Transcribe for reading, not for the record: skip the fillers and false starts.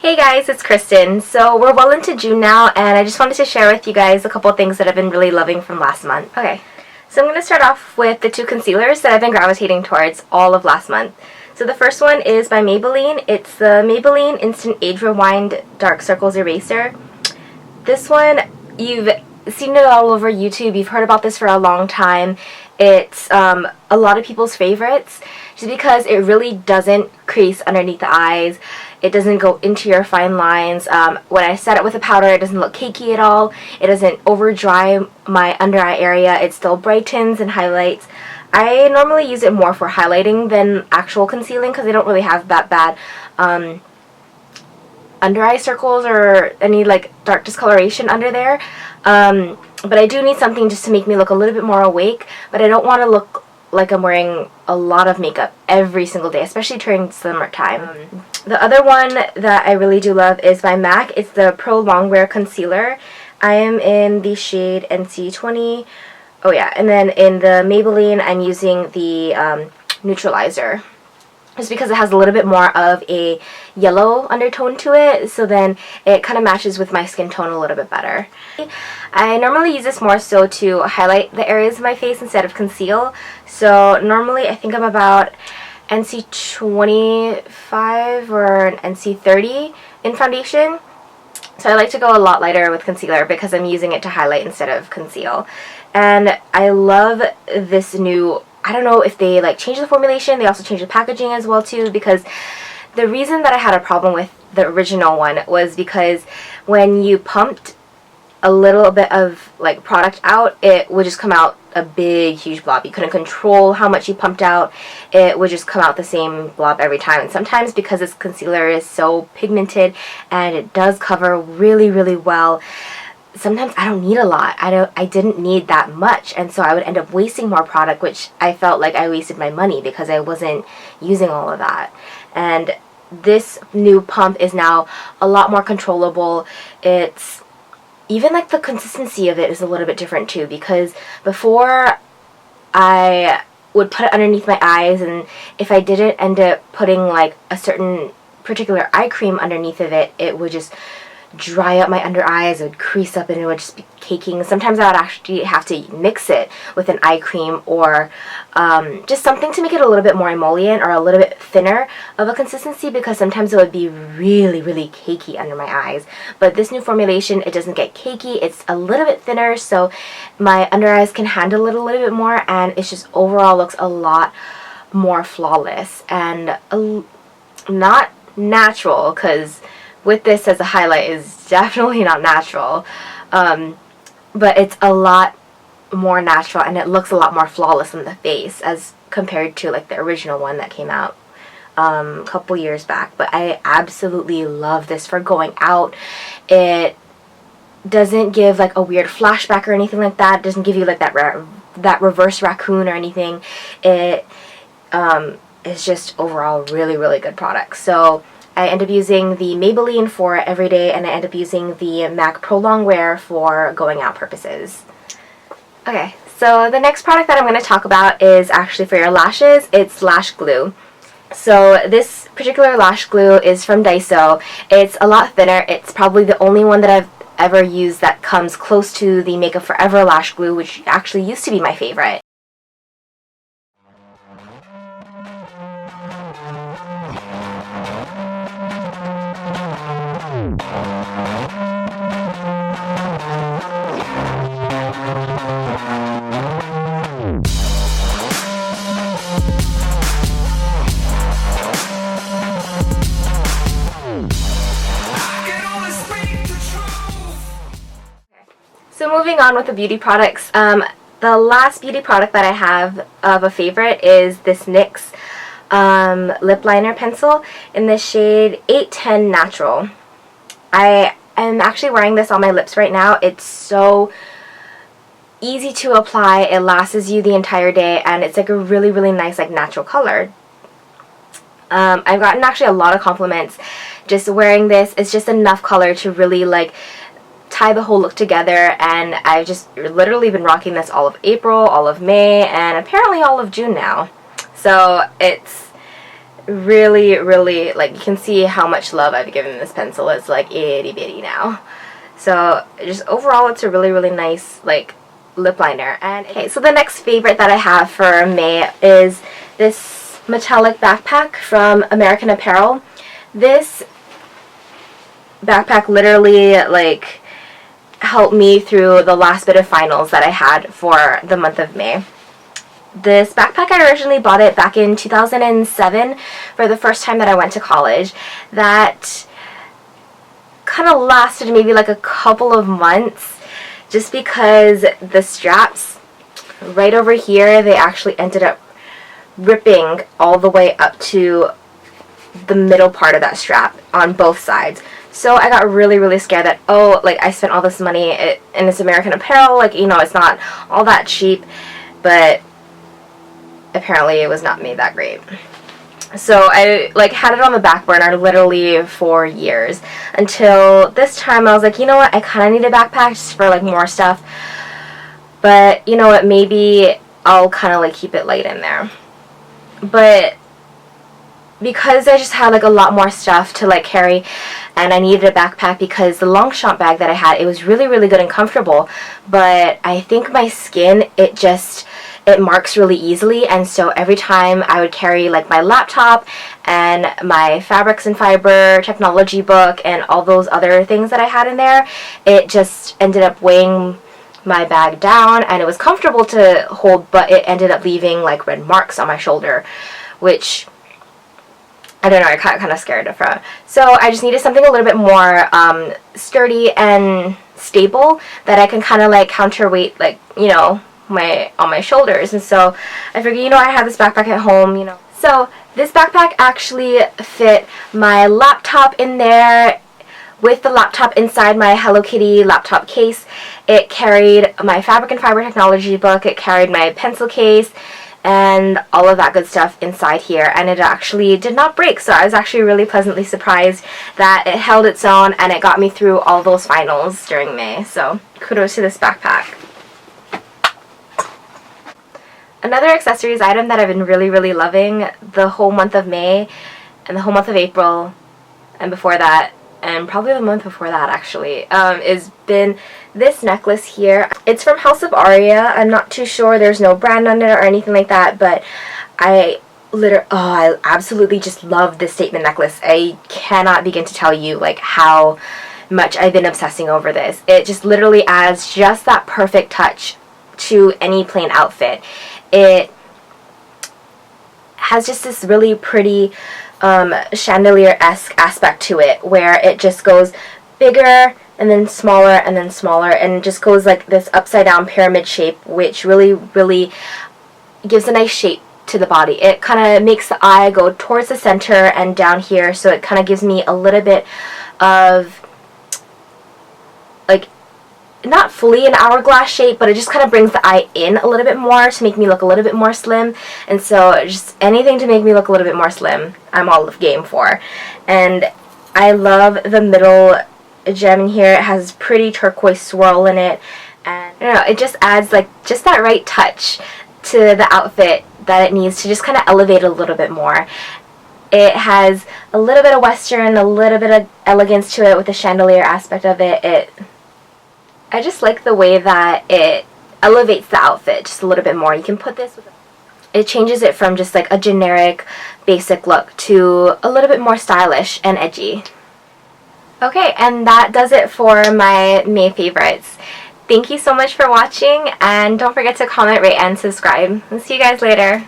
Hey guys, it's Kristen. So we're well into June now, and I just wanted to share with you guys a couple of things that I've been really loving from last month. Okay, so I'm going to start off with the two concealers that I've been gravitating towards all of last month. So the first one is by Maybelline. It's the Maybelline Instant Age Rewind Dark Circles Eraser. This one, you've seen it all over YouTube. You've heard about this for a long time. It's a lot of people's favorites just because it really doesn't crease underneath the eyes. It doesn't go into your fine lines. When I set it with a powder, it doesn't look cakey at all. It doesn't over dry my under eye area. It still brightens and highlights. I normally use it more for highlighting than actual concealing because I don't really have that bad under eye circles or any like dark discoloration under there. But I do need something just to make me look a little bit more awake, but I don't want to look like I'm wearing a lot of makeup every single day, especially during summertime. The other one that I really do love is by MAC. It's the Pro Longwear Concealer. I am in the shade NC20. Oh yeah, and then in the Maybelline, I'm using the Neutralizer. Just because it has a little bit more of a yellow undertone to it, so then it kind of matches with my skin tone a little bit better. I normally use this more so to highlight the areas of my face instead of conceal. So normally I think I'm about NC25 or an NC30 in foundation. So I like to go a lot lighter with concealer because I'm using it to highlight instead of conceal. And I love this new, I don't know if they like changed the formulation, they also changed the packaging as well too, because the reason that I had a problem with the original one was because when you pumped a little bit of like product out, it would just come out a big huge blob. You couldn't control how much you pumped out. It would just come out the same blob every time. And sometimes because this concealer is so pigmented and it does cover really well, sometimes I don't need a lot. I didn't need that much, and so I would end up wasting more product, which I felt like I wasted my money because I wasn't using all of that. And this new pump is now a lot more controllable. It's even like the consistency of it is a little bit different too, because before I would put it underneath my eyes, and if I didn't end up putting like a certain particular eye cream underneath of it, it would just dry up my under eyes, it would crease up and it would just be caking. Sometimes I would actually have to mix it with an eye cream or just something to make it a little bit more emollient or a little bit thinner of a consistency, because sometimes it would be really cakey under my eyes. But this new formulation, it doesn't get cakey, it's a little bit thinner, so my under eyes can handle it a little bit more, and it's just overall looks a lot more flawless and not natural, because with this as a highlight is definitely not natural, but it's a lot more natural and it looks a lot more flawless on the face as compared to like the original one that came out a couple years back. But I absolutely love this for going out. It doesn't give like a weird flashback or anything like that. It doesn't give you like that reverse raccoon or anything. It is just overall really good product. So I end up using the Maybelline for everyday, and I end up using the MAC Pro Longwear for going out purposes. Okay, so the next product that I'm going to talk about is actually for your lashes. It's lash glue. So this particular lash glue is from Daiso. It's a lot thinner. It's probably the only one that I've ever used that comes close to the Makeup Forever lash glue, which actually used to be my favorite. So moving on with the beauty products, the last beauty product that I have of a favorite is this NYX lip liner pencil in the shade 810 Natural. I am actually wearing this on my lips right now. It's so easy to apply. It lasts you the entire day, and it's like a really nice like natural color. I've gotten actually a lot of compliments just wearing this. It's just enough color to really like tie the whole look together, and I've just literally been rocking this all of April, all of May, and apparently all of June now. So it's really, really, like, you can see how much love I've given this pencil. It's like itty bitty now. So just overall, it's a really, really nice, like, lip liner. And okay, so the next favorite that I have for May is this metallic backpack from American Apparel. This backpack literally, like, helped me through the last bit of finals that I had for the month of May. This backpack, I originally bought it back in 2007 for the first time that I went to college. That kind of lasted maybe like a couple of months, just because the straps right over here, they actually ended up ripping all the way up to the middle part of that strap on both sides. So I got really, really scared that, oh, like, I spent all this money and it's American Apparel, like, you know, it's not all that cheap, but apparently it was not made that great. So I, like, had it on the back burner literally for years, until this time I was like, you know what, I kind of need a backpack just for, like, more stuff, but you know what, maybe I'll kind of, like, keep it light in there. But because I just had, like, a lot more stuff to, like, carry, and I needed a backpack because the Longchamp bag that I had, it was really, really good and comfortable, but I think my skin, it marks really easily, and so every time I would carry, like, my laptop and my fabrics and fiber technology book and all those other things that I had in there, it just ended up weighing my bag down, and it was comfortable to hold, but it ended up leaving, like, red marks on my shoulder, which I don't know, I got kind of scared of her. So I just needed something a little bit more sturdy and stable that I can kind of, like, counterweight, like, you know, on my shoulders. And so I figured, you know, I have this backpack at home, you know. So this backpack actually fit my laptop in there with the laptop inside my Hello Kitty laptop case. It carried my fabric and fiber technology book, it carried my pencil case, and all of that good stuff inside here, and it actually did not break, so I was actually really pleasantly surprised that it held its own and it got me through all those finals during May, so kudos to this backpack. Another accessories item that I've been really, really loving the whole month of May and the whole month of April and before that, and probably the month before that actually, is been this necklace here. It's from House of Aria. I'm not too sure, there's no brand on it or anything like that, but I absolutely just love this statement necklace. I cannot begin to tell you, like, how much I've been obsessing over this. It just literally adds just that perfect touch to any plain outfit. It has just this really pretty chandelier-esque aspect to it, where it just goes bigger and then smaller and just goes like this upside down pyramid shape, which really, really gives a nice shape to the body. It kind of makes the eye go towards the center and down here, so it kind of gives me a little bit of, like, not fully an hourglass shape, but it just kind of brings the eye in a little bit more to make me look a little bit more slim. And so just anything to make me look a little bit more slim, I'm all game for. And I love the middle gem in here. It has pretty turquoise swirl in it, and I don't know, it just adds, like, just that right touch to the outfit that it needs to just kind of elevate a little bit more. It has a little bit of western, a little bit of elegance to it with the chandelier aspect of it. I just like the way that it elevates the outfit just a little bit more. You can put this with, it changes it from just like a generic basic look to a little bit more stylish and edgy. Okay, and that does it for my May favorites. Thank you so much for watching, and don't forget to comment, rate, and subscribe. I'll see you guys later.